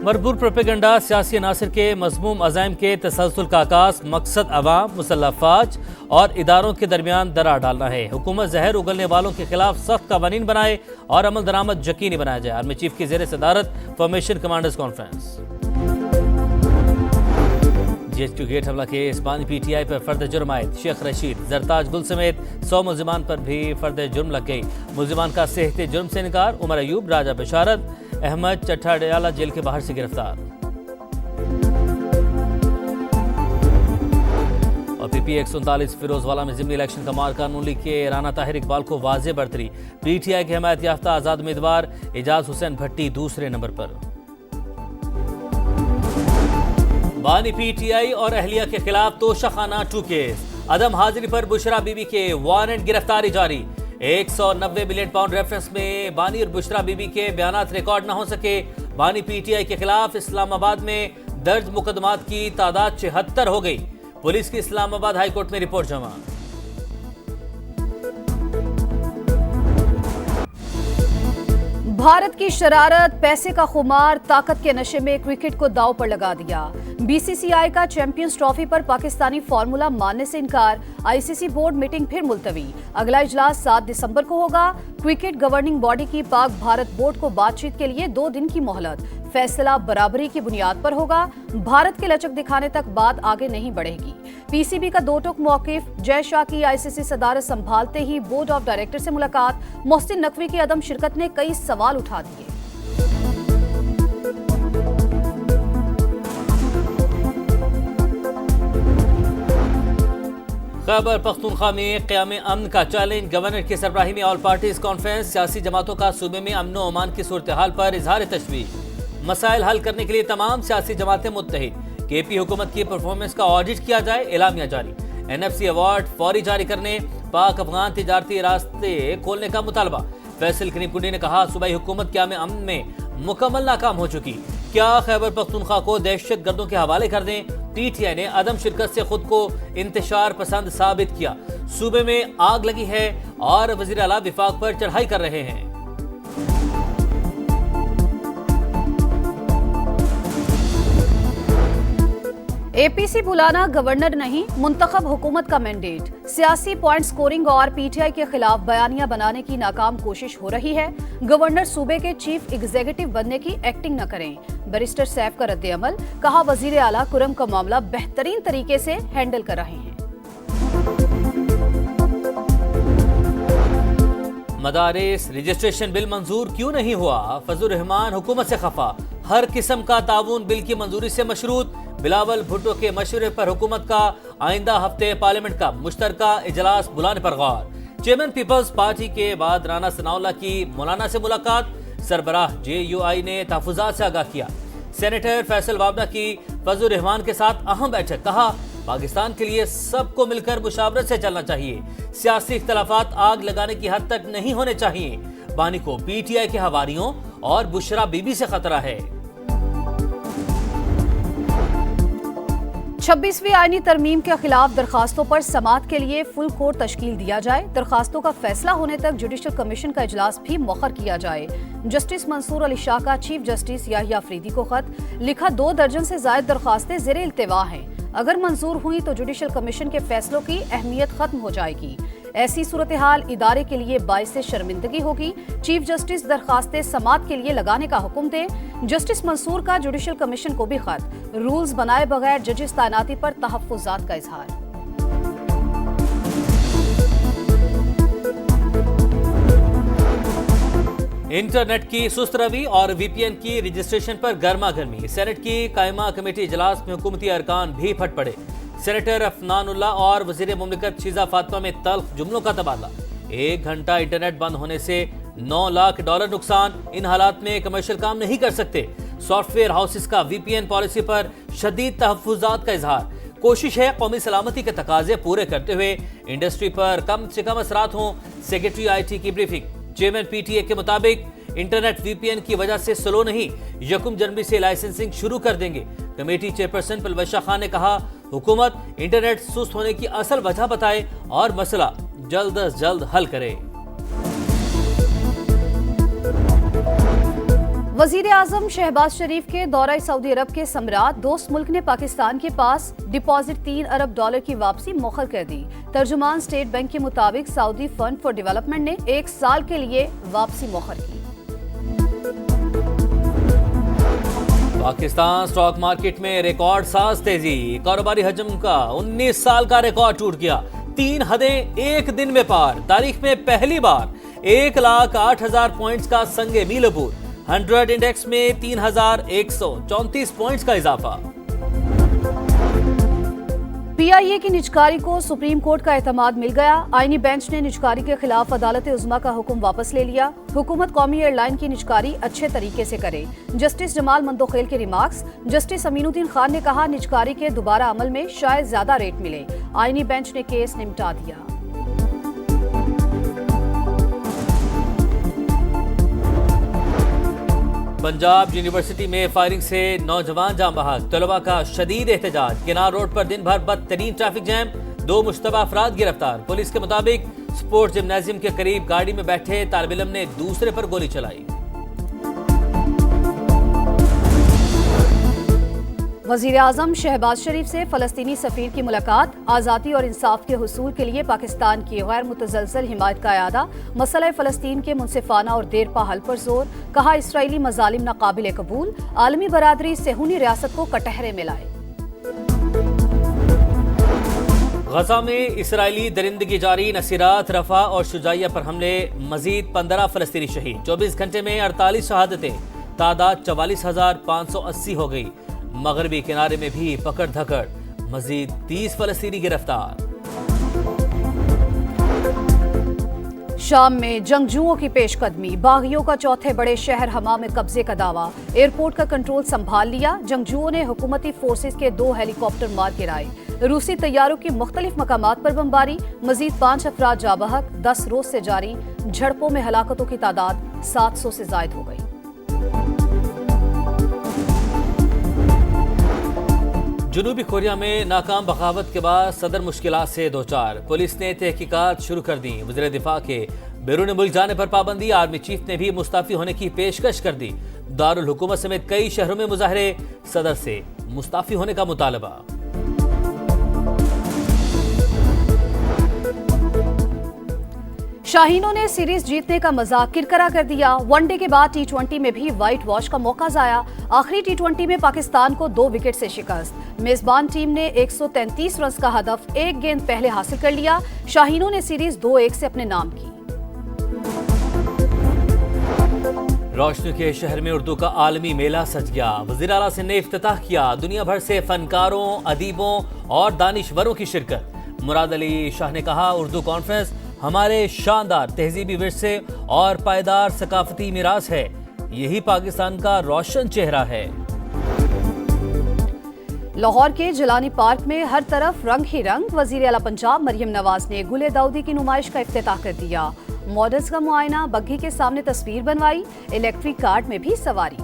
मरबूर propaganda सियासी अनासर के मज़मूम अज़ाइम के तसलसल का आगाज, मकसद अवाम, मुसल्लह अफवाज और इदारों के दरमियान दरार डालना है। हुकूमत जहर उगलने वालों के खिलाफ सख्त कवानीन बनाए और अमल दरामद यकीनी बनाया जाए। आर्मी चीफ की ज़ेर सदारत formation commanders conference. GHQ gate हमला के इस्पानी PTI पर फर्द जुर्म आयद, शेख रशीद, जरताज गुल समेत 100 मुलजिमान पर भी फर्द जुर्म लग गई। मुलजिमान का सेहते जुर्म से इनकार। उमर अयूब, राजा बशारत अहमद चट्टाडियाला जेल के बाहर से गिरफ्तार। और PP 139 फिरोजवाला में जिमनी इलेक्शन का मार्का नून लीग के राना ताहिर इकबाल को वाज़ेह बढ़तरी। PTI के हिमायत याफ्ता आज़ाद उम्मीदवार एजाज हुसैन भट्टी दूसरे नंबर पर। बानी PTI और अहलिया के खिलाफ तोशाखाना 2 केस। अदम हाजिरी पर बुशरा बीबी के वारंट गिरफ्तारी जारी। 190 मिलियन पाउंड रेफरेंस में बानी और बुशरा बीबी के बयानात रिकॉर्ड न हो सके। बानी PTI के खिलाफ इस्लामाबाद में दर्ज मुकदमात की तादाद 76 हो गई। पुलिस की इस्लामाबाद हाई कोर्ट में रिपोर्ट जमा। भारत की शरारत, पैसे का खुमार, ताकत के नशे में क्रिकेट को दांव पर लगा दिया। BCCI का चैंपियंस ट्रॉफी पर पाकिस्तानी फॉर्मूला मानने से इनकार। ICC बोर्ड मीटिंग फिर मुलतवी। अगला इजलास 7 दिसंबर को होगा। क्रिकेट गवर्निंग बॉडी की पाक भारत बोर्ड को बातचीत के लिए 2 दिन की मोहलत। फैसला बराबरी की बुनियाद पर होगा। भारत के लचक दिखाने तक बात आगे नहीं बढ़ेगी। PCB का 2 टूक मौकिफ। जय शाह की ICC सदारत संभालते ही बोर्ड ऑफ डायरेक्टर से मुलाकात। मोहसिन नकवी की अदम शिरकत ने कई सवाल उठा दिए। खैबर पख्तूनख्वा में क़याम अमन का चैलेंज। गवर्नर की सरबराही में ऑल पार्टीज कॉन्फ्रेंस। सियासी जमातों का सूबे में अमन व अमान की सूरत हाल पर इजहार तशवीश। मसाइल हल करने के लिए तमाम सियासी जमातें मुत्तहिद। KP हुकूमत की परफॉर्मेंस का ऑडिट किया जाए, एलामिया जारी। NFC अवार्ड फौरी जारी करने, पाक अफगान तिजारती रास्ते खोलने का मुतालबा। फैसल करीम कुंडी ने कहा, सूबाई हुकूमत क़याम अमन में मुकम्मल नाकाम हो चुकी। क्या खैबर पख्तूनख्वा को दहशत गर्दों के हवाले कर दें? PTI ने अदम शिरकत से खुद को इंतशार पसंद साबित किया। सूबे में आग लगी है और वज़ीर आला विफाक पर चढ़ाई कर रहे हैं। APC बुलाना गवर्नर नहीं, मुंतखब हुकूमत का मैंडेट। सियासी पॉइंट स्कोरिंग और PTI के खिलाफ बयानियां बनाने की नाकाम कोशिश हो रही है। गवर्नर सूबे के चीफ एग्जीक्यूटिव बनने की एक्टिंग न करें। बैरिस्टर सैफ का रद्द-ए-अमल। कहा, वजीर आला कुरम का मामला बेहतरीन तरीके से हैंडल कर रहे हैं। मदारिस रजिस्ट्रेशन बिल मंजूर क्यों नहीं हुआ? फजलुर रहमान हुकूमत से खफा। हर किस्म का ताउन बिल की मंजूरी से मशरूत। बिलावल भुट्टो के मशवरे पर हुकूमत का आइंदा हफ्ते पार्लियामेंट का मुश्तरका इजलास बुलाने पर गौर। चेयरमैन पीपल्स पार्टी के बाद राना सनाउल्लाह की मौलाना से मुलाकात। सरबराह JUI ने तहफुजात से आगाह किया। सेनेटर फैसल वाबना की फजलुर रहमान के साथ अहम बैठक। कहा, पाकिस्तान के लिए सबको मिलकर मुशावरत से चलना चाहिए। सियासी इख्तलाफात आग लगाने की हद तक नहीं होने चाहिए। बानी को PTI के हवारियों और बुशरा बीबी से खतरा है। 26वीं आईनी तरमीम के खिलाफ दरखास्तों पर समाअत के लिए फुल कोर्ट तश्कील दिया जाए। दरखास्तों का फैसला होने तक जुडिशल कमीशन का इजलास भी मौखर किया जाए। जस्टिस मंसूर अली शाह का चीफ जस्टिस याहिया अफरीदी को खत लिखा। 2 दर्जन से ज्यादा दरखास्तें ज़ेरे इल्तिवा हैं। अगर मंजूर हुई तो जुडिशल कमीशन के फैसलों की अहमियत खत्म हो जाएगी। ऐसी सूरत हाल इदारे के लिए बाइसे शर्मिंदगी होगी। चीफ जस्टिस दरखास्तें समाअत के लिए लगाने का हुक्म दे। जस्टिस मंसूर का जुडिशल कमीशन को भी खत। रूल्स बनाए बगैर जजेस तैनाती पर तहफ्फुजात का इजहार। इंटरनेट की सुस्त रवि और VPN की रजिस्ट्रेशन पर गर्मा गर्मी। सेनेट की कायमा कमेटी इजलास में हुकूमती अरकान भी फट पड़े। सेनेटर अफनानुल्लाह और वजीर मुमलिकत शीजा फातिमा में तल्ख जुमलों का तबादला। 1 घंटा इंटरनेट बंद होने से $9 लाख नुकसान। इन हालात में कमर्शियल काम नहीं कर सकते। सॉफ्टवेयर हाउसेस का VPN पॉलिसी पर शदीद तहफ्फुजात का इजहार। कोशिश है कौमी सलामती के तकाजे पूरे करते हुए इंडस्ट्री पर कम से कम असरात हों। सेक्रेटरी IT की ब्रीफिंग। चेयरमैन PTA के मुताबिक इंटरनेट VPN की वजह से स्लो नहीं, 1 जनवरी से लाइसेंसिंग शुरू कर देंगे। कमेटी चेयरपर्सन पलवशा खान ने कहा, हुकूमत इंटरनेट सुस्त होने की असल वजह बताए और मसला जल्द अज जल्द हल करे। वजीर आजम शहबाज शरीफ के दौरा सऊदी अरब के सम्राट दोस्त मुल्क ने पाकिस्तान के पास डिपॉजिट $3 अरब की वापसी मौखर कर दी। तर्जुमान स्टेट बैंक के मुताबिक सऊदी फंड फॉर डेवलपमेंट ने 1 साल के लिए वापसी मौखर की। पाकिस्तान स्टॉक मार्केट में रिकॉर्ड साज तेजी, कारोबारी हजम का 19 साल का रिकॉर्ड टूट गया। 3 हदें एक दिन में पार, तारीख में पहली बार 1,08,000 पॉइंट्स का संगे मील अबूर। 100 इंडेक्स में 3,134 पॉइंट्स का इजाफा। PIA की निजकारी को सुप्रीम कोर्ट का एतमाद मिल गया। आईनी बेंच ने निजकारी के खिलाफ अदालत उज़्मा का हुक्म वापस ले लिया। हुकूमत कौमी एयरलाइन की निजकारी अच्छे तरीके से करे। जस्टिस जमाल मंदोखेल के रिमार्क्स। जस्टिस अमीनुद्दीन खान ने कहा निजकारी के दोबारा अमल में शायद ज्यादा रेट मिले। आईनी बेंच ने केस निपटा दिया। पंजाब यूनिवर्सिटी में फायरिंग से नौजवान जाम बहक, तलबा का शदीद एहतजाज। किनार रोड पर दिन भर बदतरीन ट्रैफिक जैम, 2 मुश्तबा अफराद गिरफ्तार। पुलिस के मुताबिक स्पोर्ट्स जिम्नाजियम के करीब गाड़ी में बैठे तालिब इल्म ने दूसरे पर गोली चलाई। वजीर आजम शहबाज शरीफ से फलस्तीनी सफीर की मुलाकात। आज़ादी और इंसाफ के हुसूल के लिए पाकिस्तान की गैर मुतज़लज़ल हिमायत का इरादा। मसला फ़लस्तीन के मुनसिफाना और देरपा हल पर जोर। कहा इसराइली मज़ालिम नाकाबिल कबूल। आलमी बरादरी सेहूनी रियासत को कटहरे में लाए। गजा में इसराइली दरिंदगी जारी, नसीरात, रफा और शुजाइया पर हमले। मजीद 15 फलस्तीनी शहीद। 24 घंटे में 48 शहादतें, तादाद 44,580 हो गई। मगरबी किनारे में भी पकड़ धकड़, मजीद 30 फलस्तीनी गिरफ्तार। शाम में जंगजुओं की पेशकदमी। बागियों का चौथे बड़े शहर हमा में कब्जे का दावा। एयरपोर्ट का कंट्रोल संभाल लिया। जंगजुओं ने हुकूमती फोर्सेस के 2 हेलीकॉप्टर मार गिराए। रूसी तैयारों की मुख्तलिफ मकामात पर बमबारी। मजीद 5 अफराद जा बहक। 10 रोज से जारी झड़पों में हलाकतों की तादाद 700 से जायद हो गई। जनूबी कोरिया में नाकाम बगावत के बाद सदर मुश्किलात से दो चार। पुलिस ने तहकीकात शुरू कर दी। वज़ीर दिफा के बैरून मुल्क जाने पर पाबंदी। आर्मी चीफ ने भी मुस्ताफी होने की पेशकश कर दी। दारुल हुकूमत समेत कई शहरों में मुजाहरे। सदर से मुस्ताफी होने का मुतालबा। शाहीनों ने सीरीज जीतने का मजाक किरकिरा कर दिया। वनडे के बाद T20 में भी व्हाइट वॉश का मौका जाया। आखिरी T20 में पाकिस्तान को 2 विकेट से शिकस्त। मेजबान टीम ने 133 रन का हदफ 1 गेंद पहले हासिल कर लिया। शाहीनों ने सीरीज 2-1 से अपने नाम की। रोशनी के शहर में उर्दू का आलमी मेला सज गया। वज़ीर आला सिंध ने इफ्तिताह किया। दुनिया भर से फनकारों, अदीबों और दानिशवरों की शिरकत। मुराद अली शाह ने कहा उर्दू कॉन्फ्रेंस हमारे शानदार तहजीबी विरसे और पायदार सकाफती मिरास है। यही पाकिस्तान का रोशन चेहरा है। लाहौर के जिलानी पार्क में हर तरफ रंग ही रंग। वजीर आला पंजाब मरियम नवाज ने गुले दाऊदी की नुमाइश का इफ्तिताह कर दिया। मॉडल्स का मुआयना, बग्घी के सामने तस्वीर बनवाई। इलेक्ट्रिक कार्ट में भी सवारी।